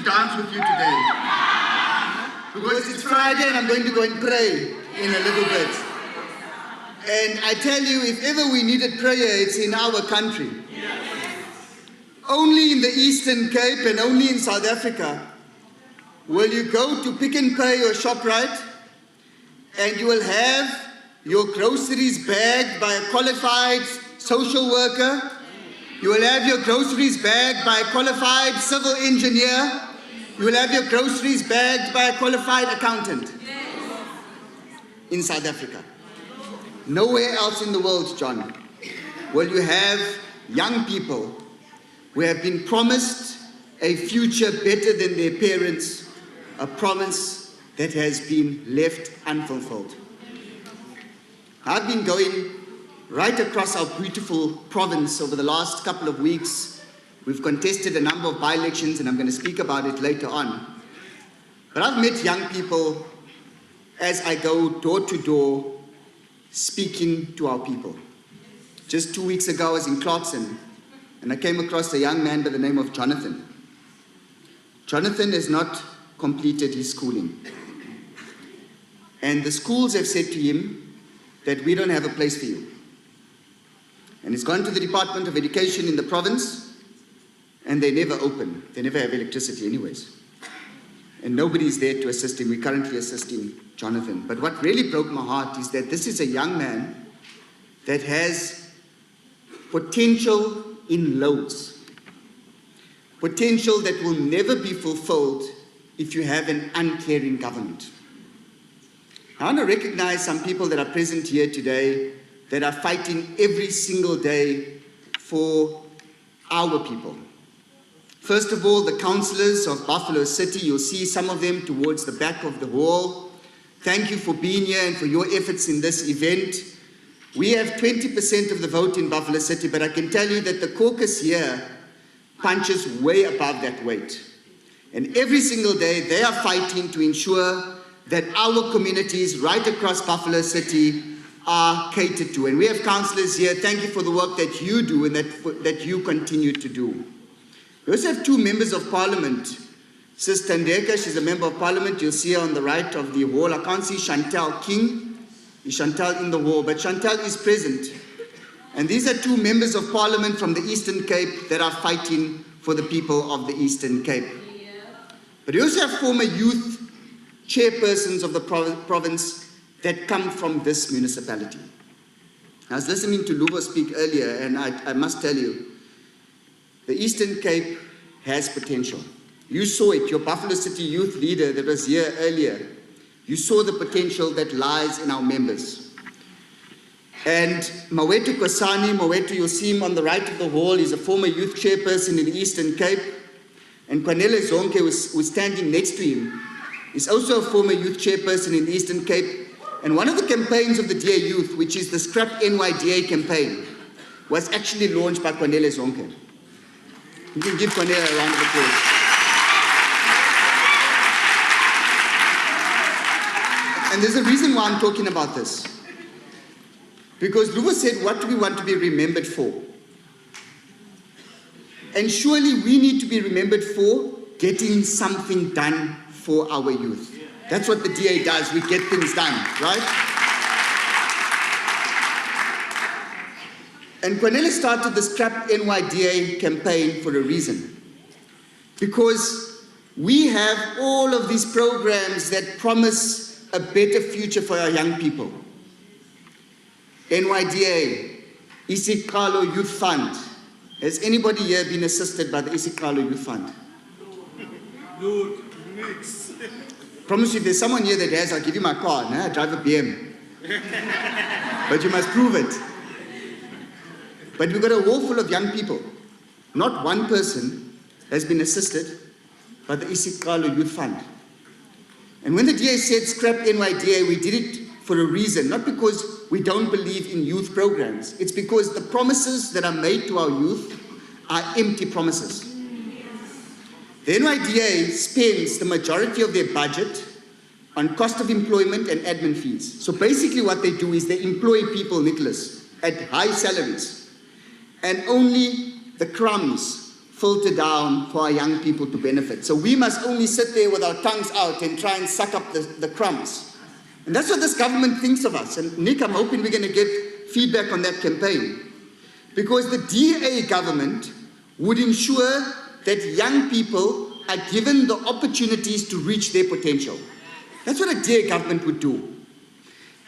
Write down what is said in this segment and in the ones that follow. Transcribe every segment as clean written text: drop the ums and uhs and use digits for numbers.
dance with you today. Because it's Friday and I'm going to go and pray in a little bit. And I tell you, if ever we needed prayer, it's in our country. Only in the Eastern Cape and only in South Africa will you go to Pick n Pay or ShopRite and you will have your groceries bagged by a qualified social worker. You will have your groceries bagged by a qualified civil engineer. You will have your groceries bagged by a qualified accountant. In South Africa. Nowhere else in the world, John, will you have young people who have been promised a future better than their parents, a promise that has been left unfulfilled. I've been going right across our beautiful province over the last couple of weeks. We've contested a number of by-elections, and I'm going to speak about it later on. But I've met young people as I go door to door speaking to our people. Just 2 weeks ago, I was in Clarkson, and I came across a young man by the name of Jonathan. Jonathan has not completed his schooling. And the schools have said to him that we don't have a place for you. And he's gone to the Department of Education in the province, and they never open. They never have electricity anyways. And nobody's there to assist him. We're currently assisting Jonathan. But what really broke my heart is that this is a young man that has potential in loads. Potential that will never be fulfilled if you have an uncaring government. I want to recognize some people that are present here today that are fighting every single day for our people. First of all, the councillors of Buffalo City. You'll see some of them towards the back of the hall. Thank you for being here and for your efforts in this event. We have 20% of the vote in Buffalo City, but I can tell you that the caucus here punches way above that weight. And every single day, they are fighting to ensure that our communities right across Buffalo City are catered to. And we have councillors here. Thank you for the work that you do and that you continue to do. We also have two members of parliament. Sis Tandeka, she's a member of parliament. You'll see her on the right of the hall. I can't see Chantal King. Is Chantal in the hall? But Chantal is present. And these are two members of parliament from the Eastern Cape that are fighting for the people of the Eastern Cape. But we also have former youth chairpersons of the province that come from this municipality. I was listening to Luvo speak earlier, and I must tell you, the Eastern Cape has potential. You saw it, your Buffalo City youth leader that was here earlier. You saw the potential that lies in our members. And Mawetu Kosani, Mawetu, you'll see him on the right of the hall, is a former youth chairperson in the Eastern Cape. And Kwanele Zonke, who's standing next to him, is also a former youth chairperson in the Eastern Cape. And one of the campaigns of the DA Youth, which is the Scrap NYDA campaign, was actually launched by Kwanele Zonke. You can give Kwanele a round of applause. And there's a reason why I'm talking about this. Because Luva said, what do we want to be remembered for? And surely we need to be remembered for getting something done for our youth. That's what the DA does. We get things done, right? And Kwanele started the Scrap NYDA campaign for a reason. Because we have all of these programs that promise a better future for our young people. NYDA, Isikalo Youth Fund. Has anybody here been assisted by the Isikalo Youth Fund? Good, mix. Promise you, if there's someone here that has, I'll give you my car. Nah, I drive a BM. But you must prove it. But we've got a wall full of young people. Not one person has been assisted by the Isikalo Youth Fund. And when the DA said scrap NYDA, we did it for a reason, not because we don't believe in youth programs. It's because the promises that are made to our youth are empty promises. The NYDA spends the majority of their budget on cost of employment and admin fees. So basically what they do is they employ people, Nicholas, at high salaries. And only the crumbs filter down for our young people to benefit. So we must only sit there with our tongues out and try and suck up the crumbs. And that's what this government thinks of us. And Nick, I'm hoping we're going to get feedback on that campaign. Because the DA government would ensure that young people are given the opportunities to reach their potential. That's what a DA government would do.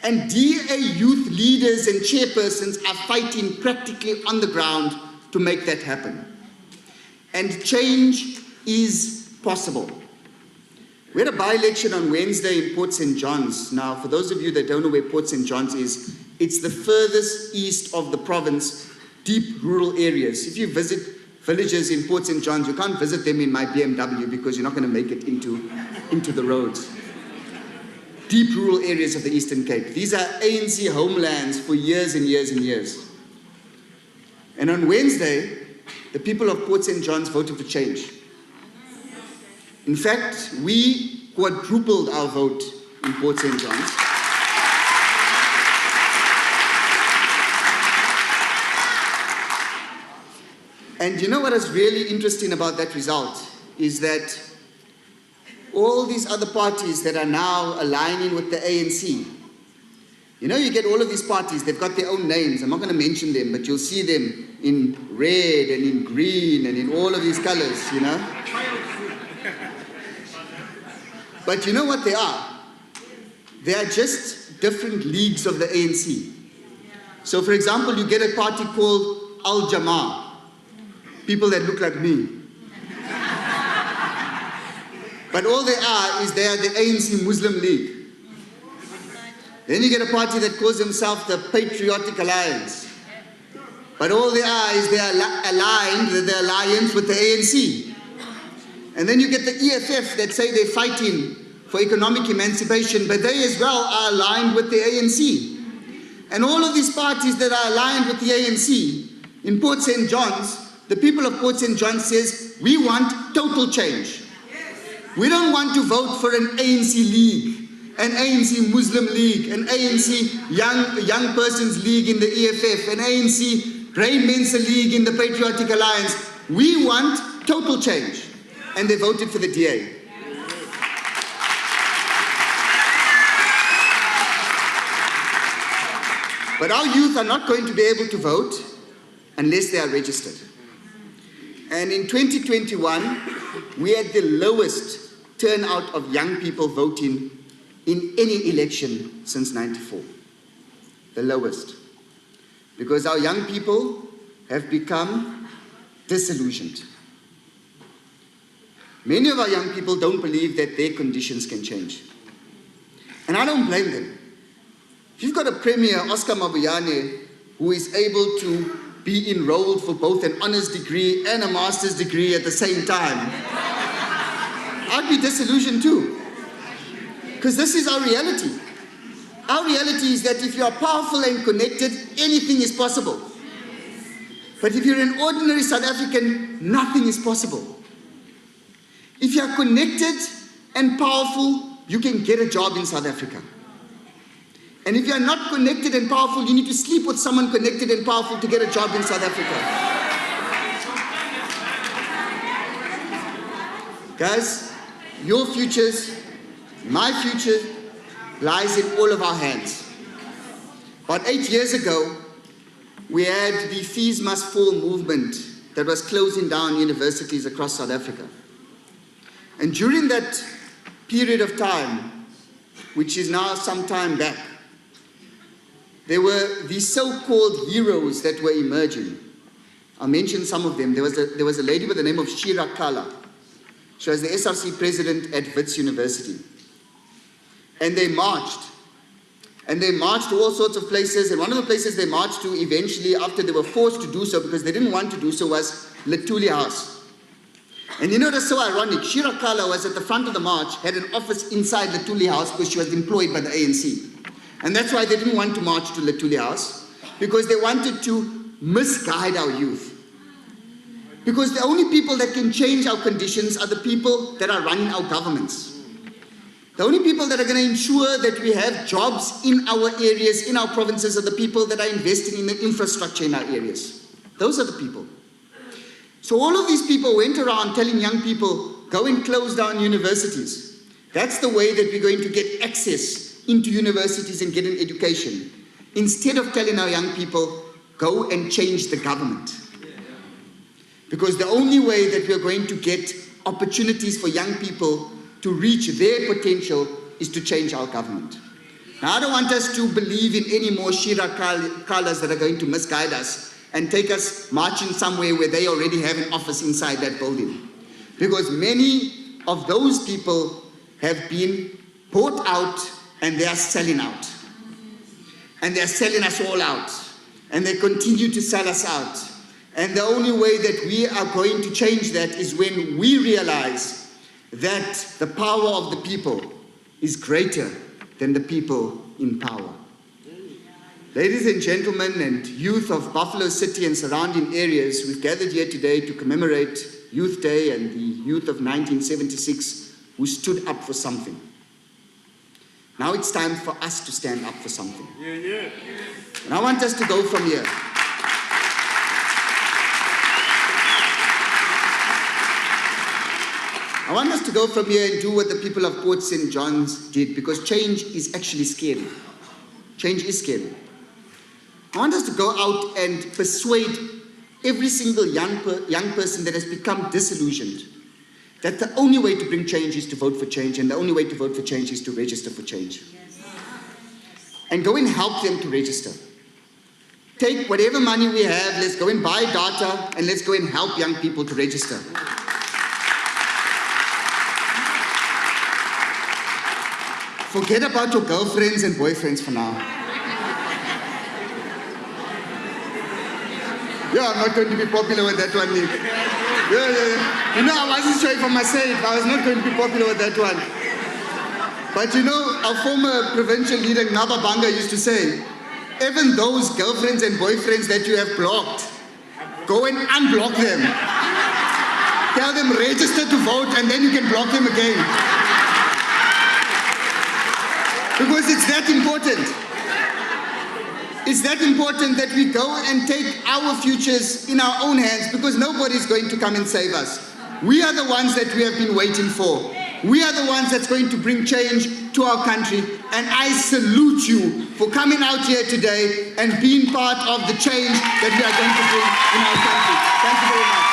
And DA youth leaders and chairpersons are fighting practically on the ground to make that happen. And change is possible. We had a by-election on Wednesday in Port St. John's. Now, for those of you that don't know where Port St. John's is, it's the furthest east of the province, deep rural areas. If you visit villages in Port St. John's, you can't visit them in my BMW because you're not going to make it into the roads. Deep rural areas of the Eastern Cape. These are ANC homelands for years and years and years. And on Wednesday, the people of Port St. John's voted for change. In fact, we quadrupled our vote in Port St. John's. And you know what is really interesting about that result is that all these other parties that are now aligning with the ANC, you know, you get all of these parties, they've got their own names. I'm not going to mention them, but you'll see them in red and in green and in all of these colors, you know. But you know what they are? They are just different leagues of the ANC. So, for example, you get a party called Al Jamaa, people that look like me. But all they are is they are the ANC Muslim League. Then you get a party that calls themselves the Patriotic Alliance. But all they are is they are aligned with the alliance with the ANC. And then you get the EFF that say they're fighting for economic emancipation, but they as well are aligned with the ANC. And all of these parties that are aligned with the ANC, in Port St. John's, the people of Port St. John's says, we want total change. We don't want to vote for an ANC league, an ANC Muslim league, an ANC young persons league in the EFF, an ANC Grey Mensa league in the Patriotic Alliance. We want total change. And they voted for the DA. But our youth are not going to be able to vote unless they are registered. And in 2021, we had the lowest turnout of young people voting in any election since '94. The lowest. Because our young people have become disillusioned. Many of our young people don't believe that their conditions can change. And I don't blame them. If you've got a Premier, Oscar Mabuyane, who is able to be enrolled for both an honors degree and a master's degree at the same time, I'd be disillusioned too. Because this is our reality. Our reality is that if you are powerful and connected, anything is possible. But if you're an ordinary South African, nothing is possible. If you are connected and powerful, you can get a job in South Africa. And if you are not connected and powerful, you need to sleep with someone connected and powerful to get a job in South Africa. Guys, your futures, my future, lies in all of our hands. About 8 years ago, we had the Fees Must Fall movement that was closing down universities across South Africa. And during that period of time, which is now some time back, there were these so-called heroes that were emerging. I'll mention some of them. There was a lady by the name of Shira Kala. She was the SRC president at Wits University. And they marched. And they marched to all sorts of places. And one of the places they marched to eventually, after they were forced to do so, because they didn't want to do so, was Lethuli House. And you know, that's so ironic. Shira Kala was at the front of the march, had an office inside Lethuli House because she was employed by the ANC. And that's why they didn't want to march to Lethuli House, because they wanted to misguide our youth. Because the only people that can change our conditions are the people that are running our governments. The only people that are going to ensure that we have jobs in our areas, in our provinces, are the people that are investing in the infrastructure in our areas. Those are the people. So all of these people went around telling young people, go and close down universities. That's the way that we're going to get access into universities and get an education. Instead of telling our young people, go and change the government. Because the only way that we're going to get opportunities for young people to reach their potential is to change our government. Now, I don't want us to believe in any more Shira Kalas that are going to misguide us and take us marching somewhere where they already have an office inside that building. Because many of those people have been bought out and they are selling out. And they are selling us all out. And they continue to sell us out. And the only way that we are going to change that is when we realize that the power of the people is greater than the people in power. Ladies and gentlemen and youth of Buffalo City and surrounding areas, we've gathered here today to commemorate Youth Day and the youth of 1976 who stood up for something. Now it's time for us to stand up for something. And I want us to go from here. I want us to go from here and do what the people of Port St. John's did, because change is actually scary. Change is scary. I want us to go out and persuade every single young person that has become disillusioned that the only way to bring change is to vote for change, and the only way to vote for change is to register for change. And go and help them to register. Take whatever money we have, let's go and buy data, and let's go and help young people to register. Forget about your girlfriends and boyfriends for now. Yeah, I'm not going to be popular with that one, Nick. Yeah. You know, I wasn't sure if I must say it, I was not going to be popular with that one. But you know, our former provincial leader, Ngaba Banga, used to say, even those girlfriends and boyfriends that you have blocked, go and unblock them. Tell them register to vote, and then you can block them again. Because it's that important. It's that important that we go and take our futures in our own hands, because nobody's going to come and save us. We are the ones that we have been waiting for. We are the ones that's going to bring change to our country. And I salute you for coming out here today and being part of the change that we are going to bring in our country. Thank you very much.